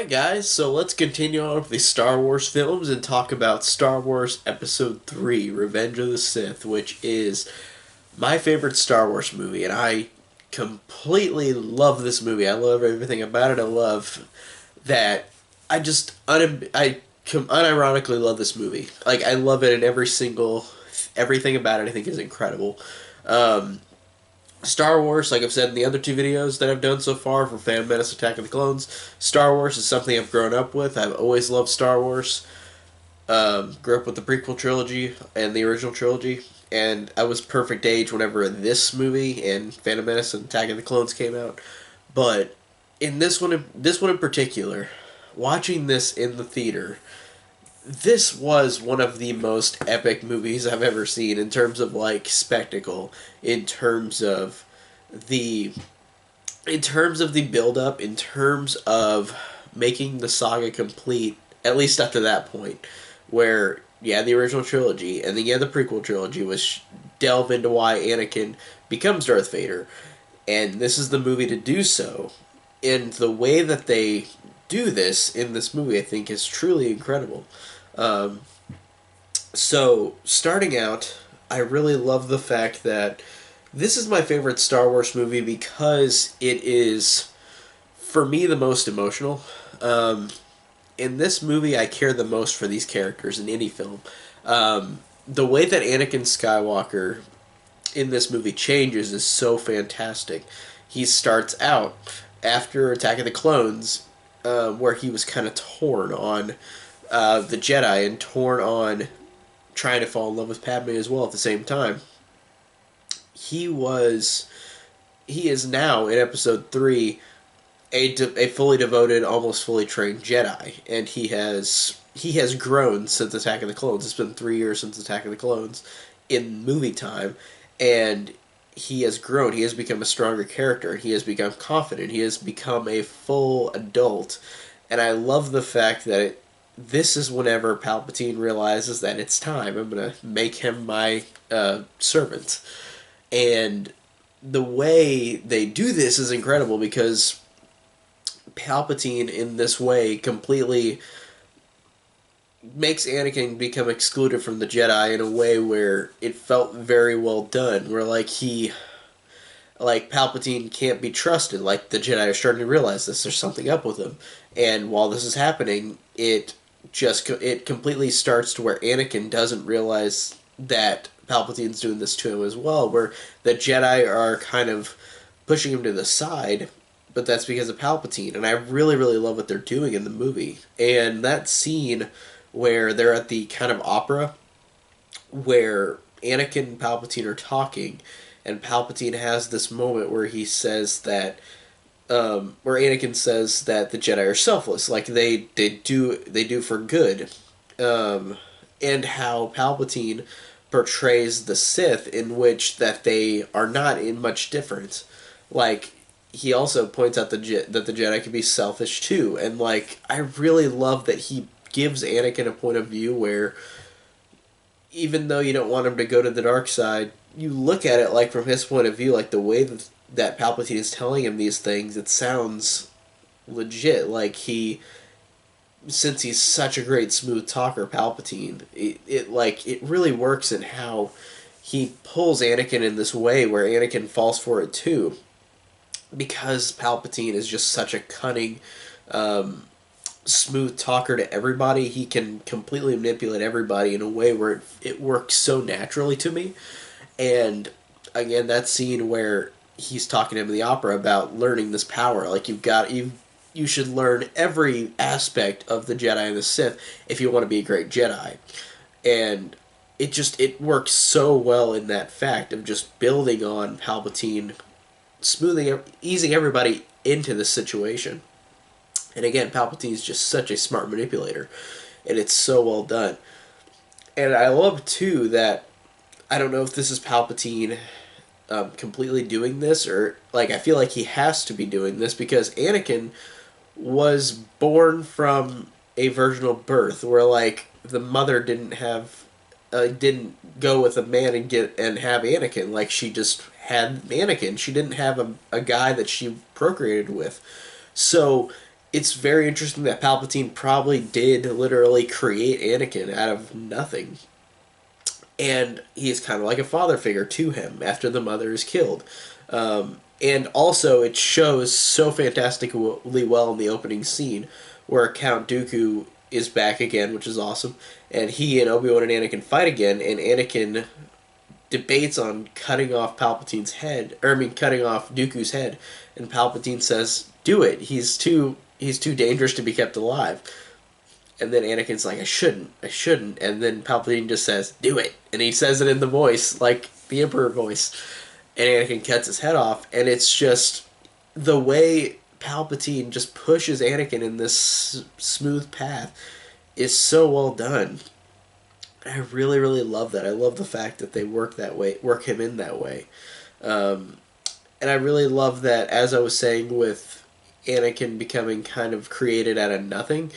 Alright guys, so let's continue on with the Star Wars films and talk about Star Wars Episode 3, Revenge of the Sith, which is my favorite Star Wars movie, and I completely love this movie. I love everything about it. I love that unironically love this movie. Like, I love it in everything about it I think is incredible. Um, Star Wars, like I've said in the other two videos that I've done so far for Phantom Menace, Attack of the Clones, Star Wars is something I've grown up with. I've always loved Star Wars. Grew up with the prequel trilogy and the original trilogy, and I was perfect age whenever this movie and Phantom Menace and Attack of the Clones came out. But in this one in particular, watching this in the theater, this was one of the most epic movies I've ever seen in terms of like spectacle, in terms of the build up, in terms of making the saga complete, at least up to that point, where yeah, the original trilogy and then yeah, the prequel trilogy was delve into why Anakin becomes Darth Vader, and this is the movie to do so. And the way that they do this in this movie, I think, is truly incredible. Um, so, starting out, I really love the fact that this is my favorite Star Wars movie because it is, for me, the most emotional. Um, in this movie, I care the most for these characters in any film. The way that Anakin Skywalker in this movie changes is so fantastic. He starts out after Attack of the Clones, where he was kind of torn on the Jedi and torn on trying to fall in love with Padme as well at the same time. He was he is now in Episode 3 a fully devoted, almost fully trained Jedi, and he has grown since Attack of the Clones. It's been 3 years since Attack of the Clones in movie time, and he has grown. He has become a stronger character. He has become confident. He has become a full adult, and I love the fact that this is whenever Palpatine realizes that it's time. I'm gonna make him my servant, and the way they do this is incredible because Palpatine in this way completely makes Anakin become excluded from the Jedi in a way where it felt very well done. Where like Palpatine can't be trusted. Like the Jedi are starting to realize this. There's something up with him, and while this is happening, it completely starts to where Anakin doesn't realize that Palpatine's doing this to him as well. Where the Jedi are kind of pushing him to the side, but that's because of Palpatine. And I really, really love what they're doing in the movie. And that scene where they're at the kind of opera where Anakin and Palpatine are talking, and Palpatine has this moment where he says that, where Anakin says that the Jedi are selfless, like they do for good, and how Palpatine portrays the Sith in which that they are not in much different. Like he also points out that the Jedi can be selfish too, and like I really love that he gives Anakin a point of view where even though you don't want him to go to the dark side, you look at it like from his point of view, like the way that Palpatine is telling him these things, it sounds legit. Like since he's such a great smooth talker, Palpatine, it really works in how he pulls Anakin in this way where Anakin falls for it too, because Palpatine is just such a cunning, smooth talker to everybody. He can completely manipulate everybody in a way where it works so naturally to me. And again, that scene where he's talking to him in the opera about learning this power, like you should learn every aspect of the Jedi and the Sith if you want to be a great Jedi. And it works so well in that fact of just building on Palpatine, easing everybody into the situation. And again, Palpatine's just such a smart manipulator, and it's so well done. And I love too that I don't know if this is Palpatine completely doing this, or like I feel like he has to be doing this because Anakin was born from a virginal birth where like the mother didn't go with a man and have Anakin. Like she just had Anakin. She didn't have a guy that she procreated with. So it's very interesting that Palpatine probably did literally create Anakin out of nothing. And he's kind of like a father figure to him after the mother is killed. And also, it shows so fantastically well in the opening scene where Count Dooku is back again, which is awesome. And he and Obi-Wan and Anakin fight again, and Anakin debates on cutting off Palpatine's head, or I mean, cutting off Dooku's head. And Palpatine says, "Do it. He's too dangerous to be kept alive." And then Anakin's like, I shouldn't. And then Palpatine just says, do it. And he says it in the voice, like the Emperor voice. And Anakin cuts his head off. And it's just the way Palpatine just pushes Anakin in this smooth path is so well done. I really, really love that. I love the fact that they work him in that way. And I really love that, as I was saying, with Anakin becoming kind of created out of nothing,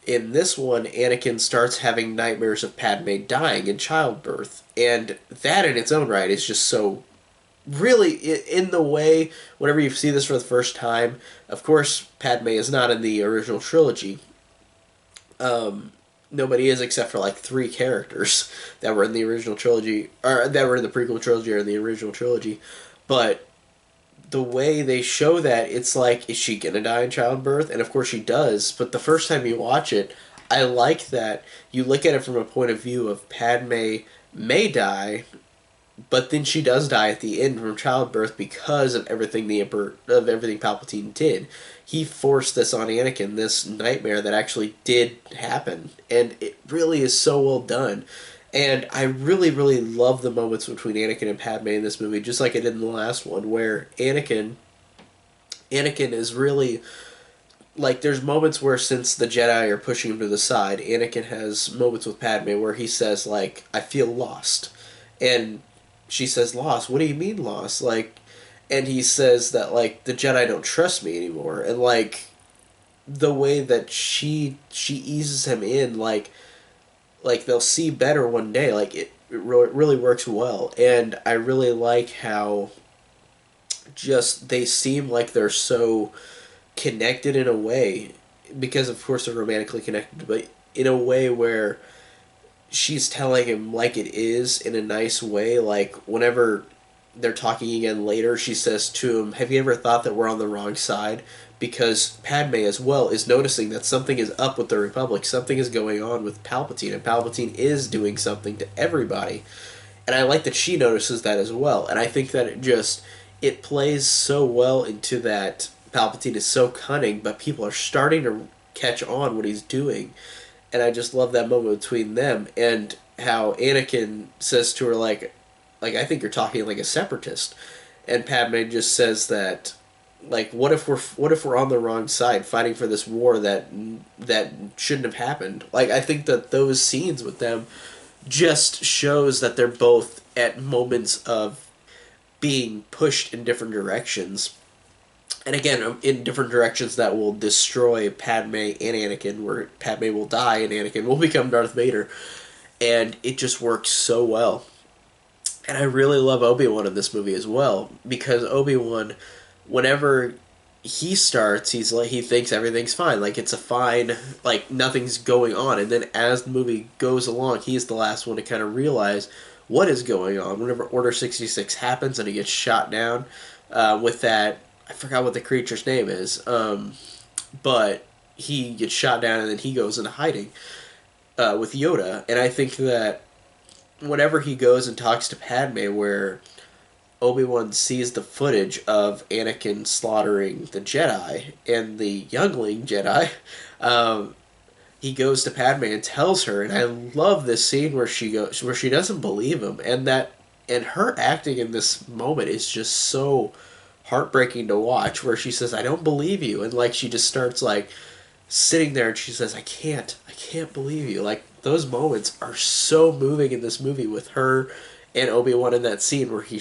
in this one, Anakin starts having nightmares of Padme dying in childbirth. And that in its own right is just so really in the way, whenever you see this for the first time, of course, Padme is not in the original trilogy. Nobody is except for like 3 characters that were in the original trilogy, or that were in the prequel trilogy or the original trilogy. But the way they show that, it's like, is she gonna die in childbirth? And of course she does, but the first time you watch it, I like that you look at it from a point of view of Padme may die, but then she does die at the end from childbirth because of everything everything Palpatine did. He forced this on Anakin, this nightmare that actually did happen, and it really is so well done. And I really, really love the moments between Anakin and Padme in this movie, just like I did in the last one, where Anakin is really, like, there's moments where, since the Jedi are pushing him to the side, Anakin has moments with Padme where he says, like, I feel lost. And she says, lost? What do you mean lost? Like, and he says that, like, the Jedi don't trust me anymore. And, like, the way that she eases him in, like they'll see better one day. Like, it really works well. And I really like how just they seem like they're so connected in a way, because of course they're romantically connected, but in a way where she's telling him like it is, in a nice way. Like, whenever they're talking again later, she says to him, have you ever thought that we're on the wrong side? Because Padme as well is noticing that something is up with the Republic, something is going on with Palpatine, and Palpatine is doing something to everybody. And I like that she notices that as well. And I think that it plays so well into that Palpatine is so cunning, but people are starting to catch on what he's doing. And I just love that moment between them, and how Anakin says to her, like, I think you're talking like a separatist. And Padme just says that, like, what if we're on the wrong side, fighting for this war that shouldn't have happened? Like, I think that those scenes with them just shows that they're both at moments of being pushed in different directions. And again, in different directions that will destroy Padme and Anakin, where Padme will die and Anakin will become Darth Vader. And it just works so well. And I really love Obi-Wan in this movie as well, because Obi-Wan, whenever he starts, he thinks everything's fine, like it's a fine, like nothing's going on, and then as the movie goes along, he's the last one to kind of realize what is going on. Whenever Order 66 happens and he gets shot down, with that, I forgot what the creature's name is, but he gets shot down and then he goes into hiding with Yoda, and I think that whenever he goes and talks to Padme, where Obi-Wan sees the footage of Anakin slaughtering the Jedi and the youngling Jedi, he goes to Padme and tells her, and I love this scene where she doesn't believe him, and her acting in this moment is just so heartbreaking to watch, where she says, I don't believe you, and like she just starts like sitting there and she says, I can't believe you. Like, those moments are so moving in this movie, with her and Obi-Wan in that scene where he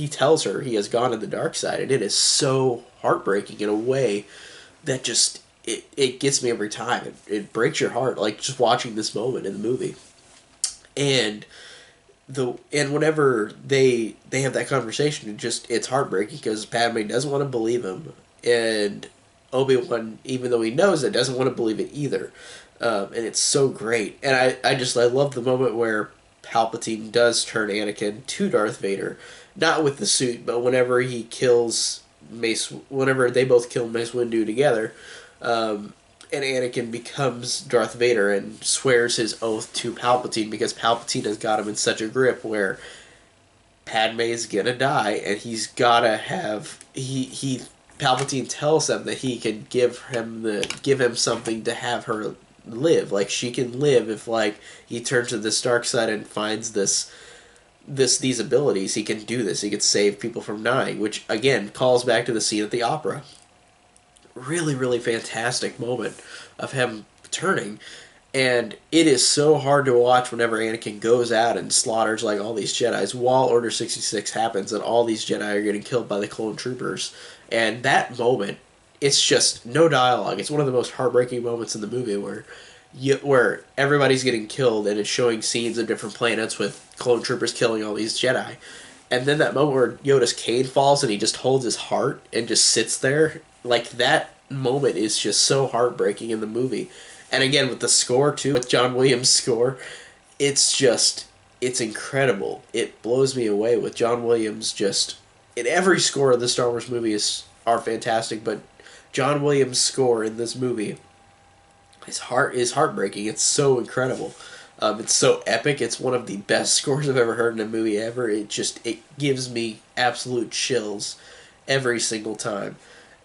tells her he has gone to the dark side, and it is so heartbreaking in a way that just it gets me every time. It breaks your heart, like just watching this moment in the movie. And whenever they have that conversation, it's heartbreaking, because Padme doesn't want to believe him, and Obi-Wan, even though he knows it, doesn't want to believe it either. And it's so great. And I love the moment where Palpatine does turn Anakin to Darth Vader, not with the suit, but whenever he kills whenever they both kill Mace Windu together, and Anakin becomes Darth Vader and swears his oath to Palpatine because Palpatine has got him in such a grip where Padme is gonna die, and he's gotta have he Palpatine tells him that he can give him something to have her live. Like she can live if like he turns to this dark side and finds these abilities. He can do this. He can save people from dying, which again calls back to the scene at the opera. Really, really fantastic moment of him turning. And it is so hard to watch whenever Anakin goes out and slaughters like all these Jedi's while Order 66 happens and all these Jedi are getting killed by the clone troopers. And that moment, it's just no dialogue. It's one of the most heartbreaking moments in the movie where everybody's getting killed and it's showing scenes of different planets with clone troopers killing all these Jedi. And then that moment where Yoda's cane falls and he just holds his heart and just sits there, like that moment is just so heartbreaking in the movie. And again with the score too, with John Williams' score, it's incredible. It blows me away with John Williams. Just in every score of the Star Wars movie are fantastic, but John Williams' score in this movie is heartbreaking. It's so incredible. It's so epic. It's one of the best scores I've ever heard in a movie ever. It gives me absolute chills every single time.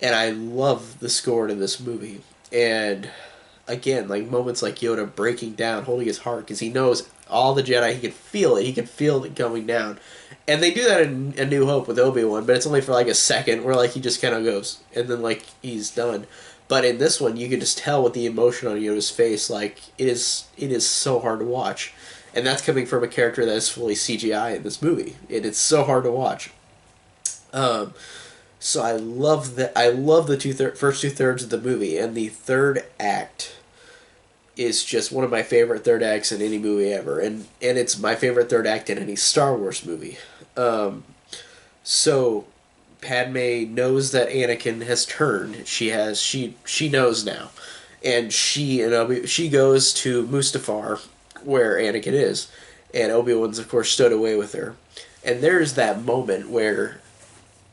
And I love the score to this movie. And again, like moments like Yoda breaking down, holding his heart, because he knows all the Jedi, he can feel it. He can feel it going down. And they do that in A New Hope with Obi-Wan, but it's only for like a second where like he just kind of goes, and then like he's done. But in this one, you can just tell with the emotion on Yoda's face, like it is so hard to watch. And that's coming from a character that is fully CGI in this movie. It's so hard to watch. So I love that. I love the first 2/3 of the movie, and the third act is just one of my favorite third acts in any movie ever, and it's my favorite third act in any Star Wars movie. So Padme knows that Anakin has turned. She knows now, and she goes to Mustafar, where Anakin is, and Obi-Wan's of course stowed away with her, and there's that moment where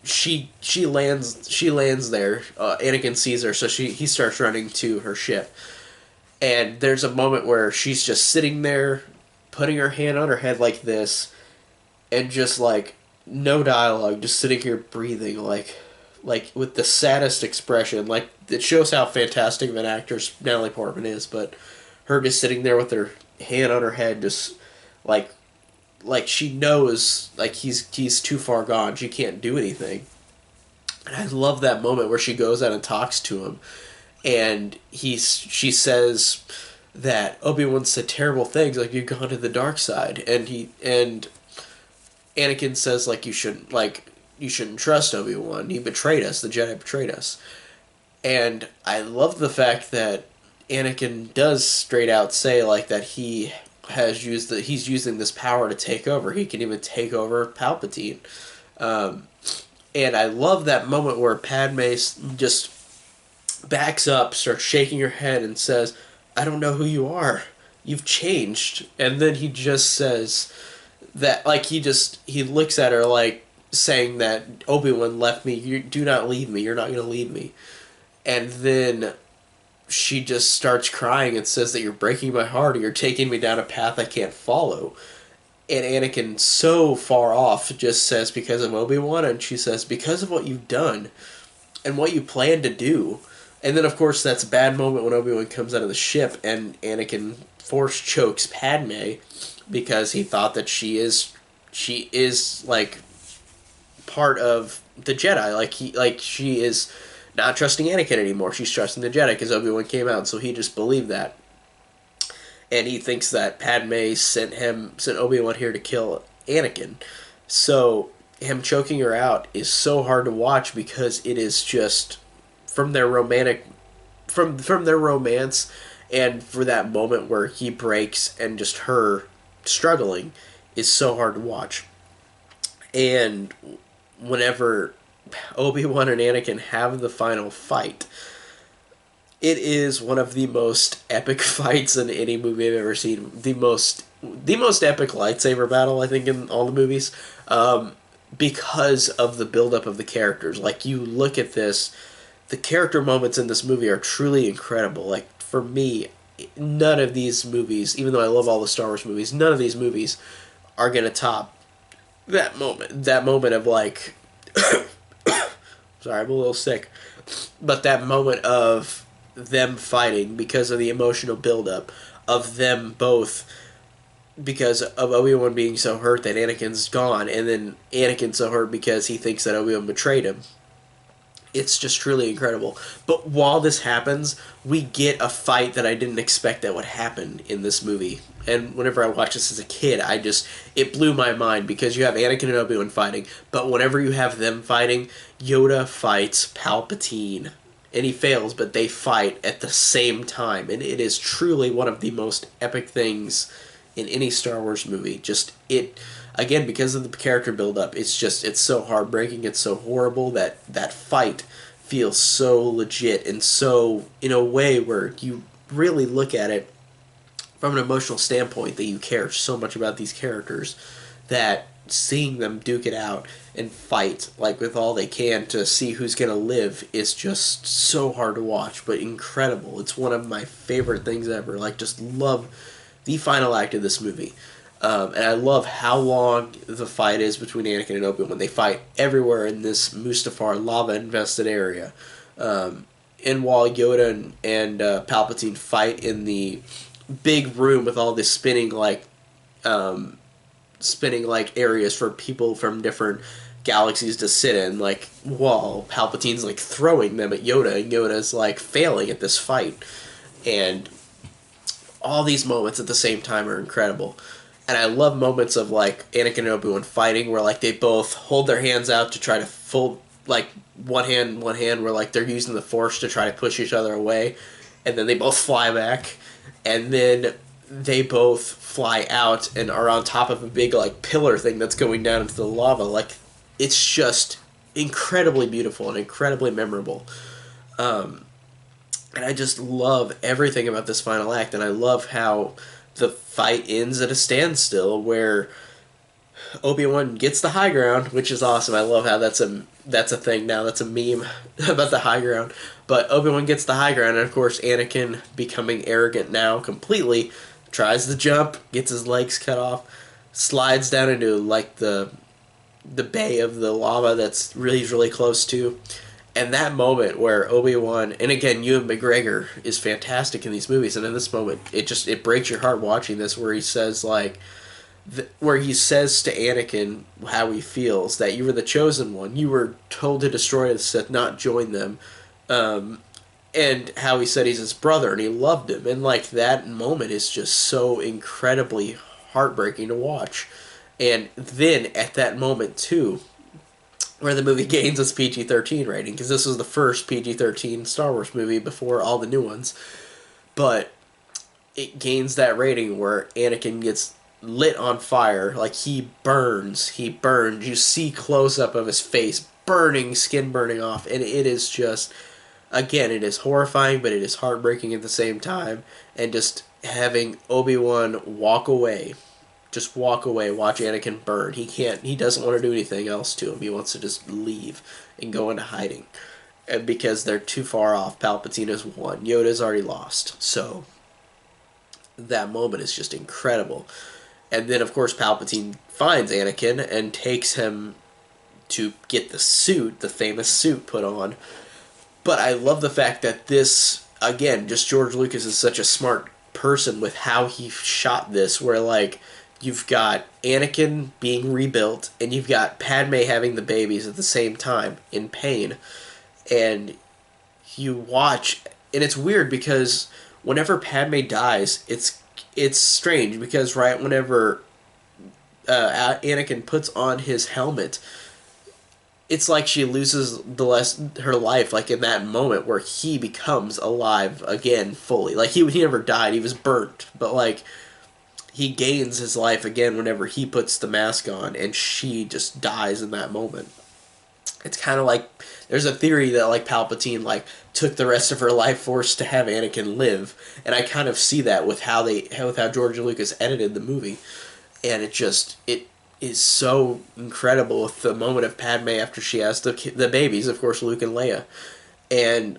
she lands there. Anakin sees her, so he starts running to her ship. And there's a moment where she's just sitting there, putting her hand on her head like this, and just like no dialogue, just sitting here breathing like with the saddest expression. Like it shows how fantastic of an actress Natalie Portman is, but her just sitting there with her hand on her head, just like she knows like he's too far gone. She can't do anything. And I love that moment where she goes out and talks to him. And she says that Obi-Wan said terrible things, like you've gone to the dark side, and Anakin says like you shouldn't trust Obi-Wan. He betrayed us. The Jedi betrayed us. And I love the fact that Anakin does straight out say like that he's using this power to take over. He can even take over Palpatine. And I love that moment where Padme just backs up, starts shaking her head, and says, "I don't know who you are. You've changed." And then he just says that, like, he looks at her like saying that Obi-Wan left me. You do not leave me. You're not going to leave me. And then she just starts crying and says that you're breaking my heart, or you're taking me down a path I can't follow. And Anakin, so far off, just says because of Obi-Wan, and she says because of what you've done and what you plan to do. And then, of course, that's a bad moment when Obi-Wan comes out of the ship and Anakin force chokes Padme because he thought that she is like part of the Jedi. She is not trusting Anakin anymore. She's trusting the Jedi because Obi-Wan came out, so he just believed that. And he thinks that Padme sent Obi-Wan here to kill Anakin. So him choking her out is so hard to watch because it is just from their their romance, and for that moment where he breaks and just her struggling is so hard to watch. And whenever Obi-Wan and Anakin have the final fight, It is one of the most epic fights in any movie I've ever seen. The most epic lightsaber battle, I think, in all the movies, because of the buildup of the characters. Like, you look at this, the character moments in this movie are truly incredible. Like, for me, none of these movies, even though I love all the Star Wars movies, none of these movies are gonna top that moment. That moment of like, sorry, I'm a little sick, but that moment of them fighting because of the emotional buildup of them both, because of Obi-Wan being so hurt that Anakin's gone, and then Anakin so hurt because he thinks that Obi-Wan betrayed him. It's just truly incredible. But while this happens, we get a fight that I didn't expect that would happen in this movie. And whenever I watched this as a kid, it blew my mind, because you have Anakin and Obi-Wan fighting, but whenever you have them fighting, Yoda fights Palpatine. And he fails, but they fight at the same time. And it is truly one of the most epic things in any Star Wars movie. Just it, again, because of the character buildup, it's so heartbreaking, it's so horrible, that fight feels so legit, and so, in a way where you really look at it from an emotional standpoint, that you care so much about these characters, that seeing them duke it out and fight like with all they can to see who's gonna live is just so hard to watch, but incredible. It's one of my favorite things ever. Like, just love the final act of this movie. And I love how long the fight is between Anakin and Obi-Wan. They fight everywhere in this Mustafar lava-infested area. And while Yoda and Palpatine fight in the big room with all this spinning like areas for people from different galaxies to sit in, like, while Palpatine's like throwing them at Yoda, and Yoda's like failing at this fight. And all these moments at the same time are incredible. And I love moments of like Anakin and Obi-Wan fighting where like they both hold their hands out to try to fold, like one hand, where like they're using the Force to try to push each other away, and then they both fly back, and then they both fly out and are on top of a big like pillar thing that's going down into the lava. Like, it's just incredibly beautiful and incredibly memorable. And I just love everything about this final act, and I love how the fight ends at a standstill where Obi-Wan gets the high ground, which is awesome. I love how that's a thing now. That's a meme about the high ground. But Obi-Wan gets the high ground, and of course Anakin, becoming arrogant now completely, tries to jump, gets his legs cut off, slides down into like the bay of the lava that's really close to. And that moment where Obi-Wan, and again, Ewan McGregor is fantastic in these movies, and in this moment, it breaks your heart watching this, where he says like, where he says to Anakin how he feels, that you were the chosen one, you were told to destroy the Sith, not join them, and how he said he's his brother and he loved him, and like that moment is just so incredibly heartbreaking to watch. And then at that moment too, where the movie gains its PG-13 rating, because this was the first PG-13 Star Wars movie before all the new ones, but it gains that rating where Anakin gets lit on fire, like he burns, you see close-up of his face, burning, skin burning off, and it is just, again, it is horrifying, but it is heartbreaking at the same time, and just having Obi-Wan walk away, just walk away, watch Anakin burn. He doesn't want to do anything else to him. He wants to just leave and go into hiding. And because they're too far off, Palpatine has won. Yoda's already lost. So that moment is just incredible. And then, of course, Palpatine finds Anakin and takes him to get the suit, the famous suit, put on. But I love the fact that this, again, just George Lucas is such a smart person with how he shot this, where, like, you've got Anakin being rebuilt, and you've got Padme having the babies at the same time, in pain. And you watch, and it's weird because whenever Padme dies, it's strange, because right whenever Anakin puts on his helmet, it's like she loses her life, like in that moment where he becomes alive again fully. Like he never died, he was burnt, but like he gains his life again whenever he puts the mask on, and she just dies in that moment. It's kind of like there's a theory that like Palpatine like took the rest of her life force to have Anakin live, and I kind of see that with how George Lucas edited the movie, and it is so incredible with the moment of Padme after she has the babies, of course Luke and Leia, and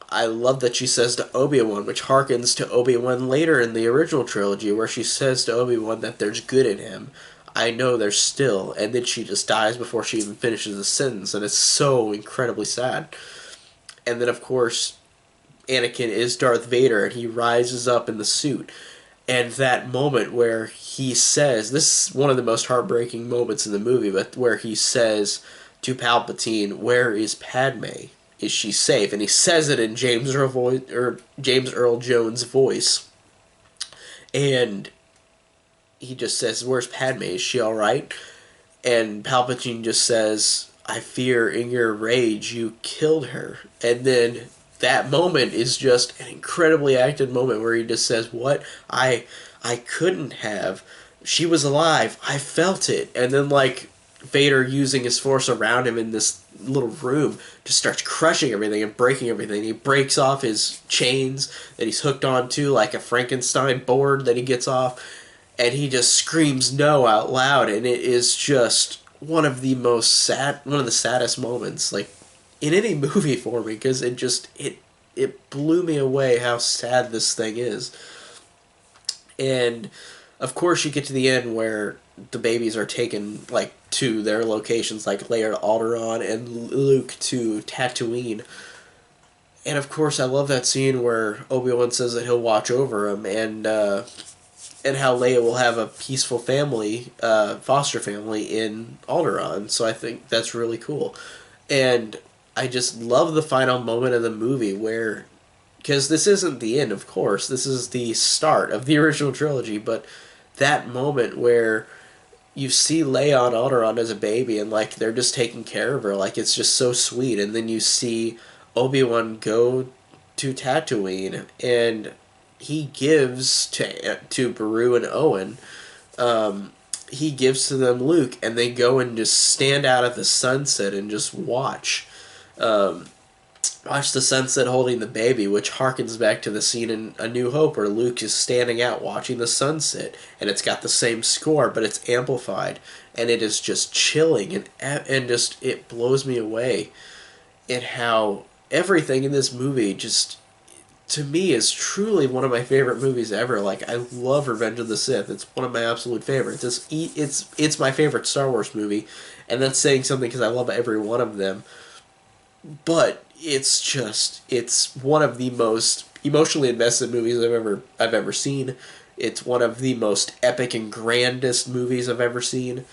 I love that she says to Obi-Wan, which harkens to Obi-Wan later in the original trilogy, where she says to Obi-Wan that there's good in him. I know there's still, and then she just dies before she even finishes the sentence, and it's so incredibly sad. And then, of course, Anakin is Darth Vader, and he rises up in the suit. And that moment where he says, this is one of the most heartbreaking moments in the movie, but where he says to Palpatine, "Where is Padme? Is she safe?" And he says it in James Earl Jones' voice, and he just says, "Where's Padme? Is she all right?" And Palpatine just says, "I fear in your rage you killed her." And then that moment is just an incredibly acted moment where he just says, "What? I couldn't have. She was alive. I felt it." And then like Vader using his force around him in this little room just starts crushing everything and breaking everything. He breaks off his chains that he's hooked onto like a Frankenstein board that he gets off, and he just screams no out loud, and it is just one of the saddest moments like in any movie for me, because it blew me away how sad this thing is. And of course you get to the end where the babies are taken like to their locations, like Leia to Alderaan and Luke to Tatooine. And of course I love that scene where Obi-Wan says that he'll watch over him, and how Leia will have a peaceful family, foster family in Alderaan. So I think that's really cool. And I just love the final moment of the movie where, because this isn't the end, of course, this is the start of the original trilogy, but that moment where you see Leia on Alderaan as a baby, and like they're just taking care of her, like it's just so sweet. And then you see Obi-Wan go to Tatooine, and he gives to Beru and Owen, he gives to them Luke, and they go and just stand out at the sunset and just watch the sunset holding the baby, which harkens back to the scene in A New Hope where Luke is standing out watching the sunset, and it's got the same score, but it's amplified, and it is just chilling, and just it blows me away in how everything in this movie just, to me, is truly one of my favorite movies ever. Like, I love Revenge of the Sith. It's one of my absolute favorites. It's my favorite Star Wars movie, and that's saying something because I love every one of them. But it's one of the most emotionally invested movies I've ever seen. It's one of the most epic and grandest movies I've ever seen.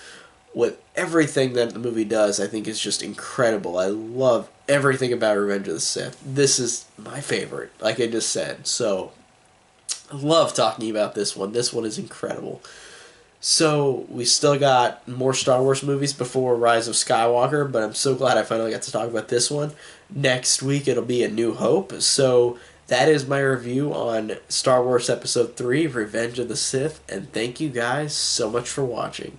With everything that the movie does, I think is just incredible. I love everything about Revenge of the Sith. This is my favorite, like I just said. So, I love talking about this one. This one is incredible. So, we still got more Star Wars movies before Rise of Skywalker, but I'm so glad I finally got to talk about this one. Next week, it'll be A New Hope. So, that is my review on Star Wars Episode 3, Revenge of the Sith, and thank you guys so much for watching.